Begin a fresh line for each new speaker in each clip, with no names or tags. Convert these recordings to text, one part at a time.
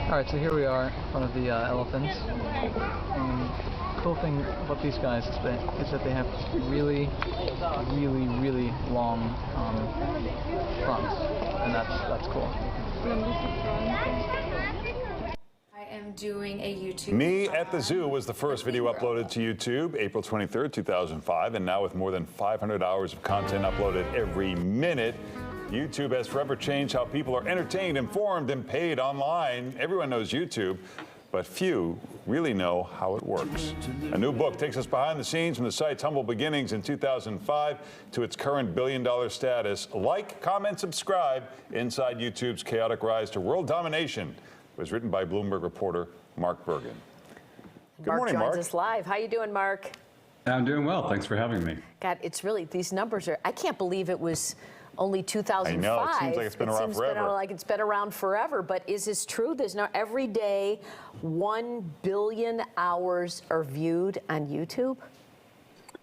Alright, so here we are in front of the elephants. And the cool thing about these guys is that they have really long fronts, and that's cool.
I am doing a YouTube.
Me at the Zoo was the first video uploaded to YouTube, April 23rd, 2005, and now with more than 500 hours of content uploaded every minute, YouTube has forever changed how people are entertained, informed, and paid online. Everyone knows YouTube, but few really know how it works. A new book takes us behind the scenes from the site's humble beginnings in 2005 to its current billion-dollar status. Like, comment, subscribe. Inside YouTube's chaotic rise to world domination. It was written by Bloomberg reporter Mark Bergen. Good morning, Mark.
Mark joins us live. How you doing, Mark?
I'm doing well. Thanks for having me.
God, it's really, these numbers are, I can't believe it was only 2005.
I know, it seems like it's been around forever.
Like it's been around forever, but is this true? There's now every day 1 billion hours are viewed on YouTube?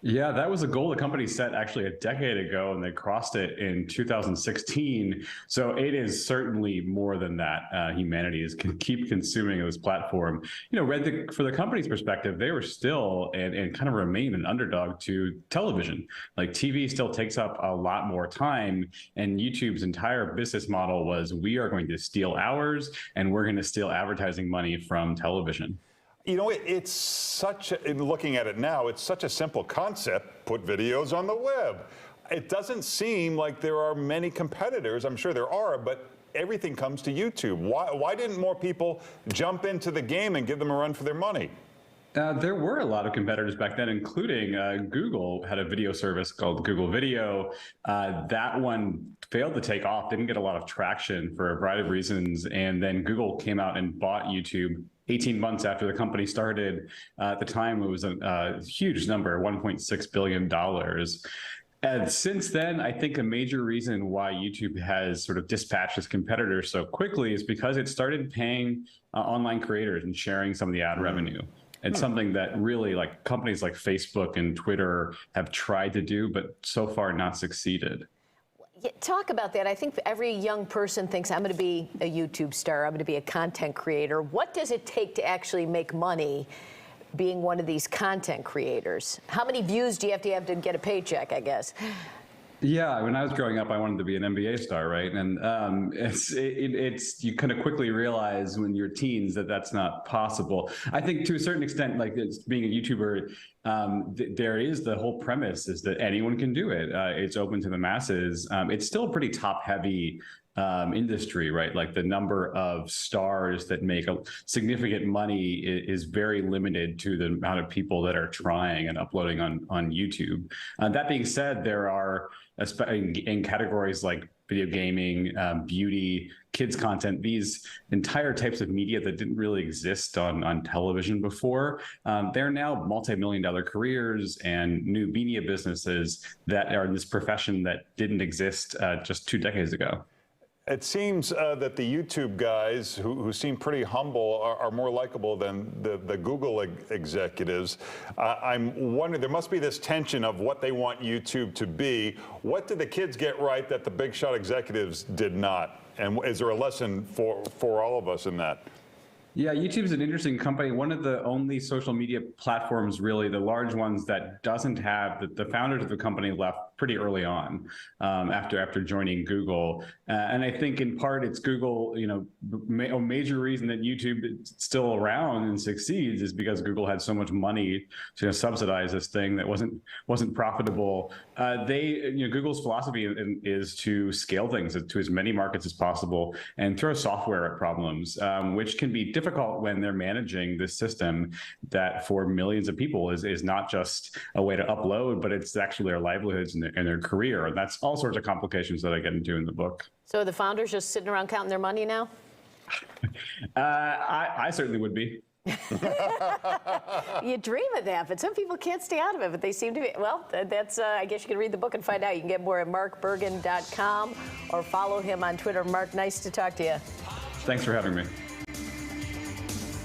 Yeah, that was a goal the company set actually a decade ago, and they crossed it in 2016. So it is certainly more than that. Humanity can keep consuming this platform. You know, for the company's perspective, they were still and kind of remain an underdog to television. Like TV still takes up a lot more time, and YouTube's entire business model was, we are going to steal hours and we're going to steal advertising money from television.
You know, it's such, in looking at it now, it's such a simple concept, put videos on the web. It doesn't seem like there are many competitors. I'm sure there are, but everything comes to YouTube. Why didn't more people jump into the game and give them a run for their money?
There were a lot of competitors back then, including Google had a video service called Google Video. That one failed to take off, didn't get a lot of traction for a variety of reasons. And then Google came out and bought YouTube 18 months after the company started. At the time, it was a huge number, $1.6 billion. And since then, I think a major reason why YouTube has sort of dispatched its competitors so quickly is because it started paying online creators and sharing some of the ad revenue. It's something that really, like, companies like Facebook and Twitter have tried to do, but so far not succeeded.
Talk about that. I think every young person thinks, I'm going to be a YouTube star, I'm going to be a content creator. What does it take to actually make money being one of these content creators? How many views do you have to get a paycheck, I guess?
Yeah, when I was growing up, I wanted to be an NBA star, right? And it's you kind of quickly realize when you're teens that that's not possible. I think to a certain extent, like being a YouTuber, there is the whole premise is that anyone can do it. It's open to the masses. It's still a pretty top-heavy industry, right? Like the number of stars that make a significant money is very limited to the amount of people that are trying and uploading on YouTube. That being said, there are in categories like video gaming, beauty, kids content, these entire types of media that didn't really exist on television before, they're now multi-million-dollar careers and new media businesses that are in this profession that didn't exist just 2 decades ago.
It seems that the YouTube guys, who seem pretty humble, are more likable than the Google executives. I'm wondering, there must be this tension of what they want YouTube to be. What did the kids get right that the big shot executives did not? And is there a lesson for all of us in that?
Yeah, YouTube's an interesting company. One of the only social media platforms, really, the large ones that doesn't have, the founders of the company left pretty early on after joining Google. And I think in part it's Google, you know, a major reason that YouTube is still around and succeeds is because Google had so much money to subsidize this thing that wasn't profitable. Google's philosophy is to scale things to as many markets as possible and throw software at problems, which can be difficult when they're managing this system that for millions of people is not just a way to upload, but it's actually their livelihoods and their career. And that's all sorts of complications that I get into in the book.
So are the founders just sitting around counting their money now?
I certainly would be.
You dream of that, but some people can't stay out of it, but they seem to be. Well, that's, I guess you can read the book and find out. You can get more at markbergen.com or follow him on Twitter. Mark, nice to talk to you.
Thanks for having me.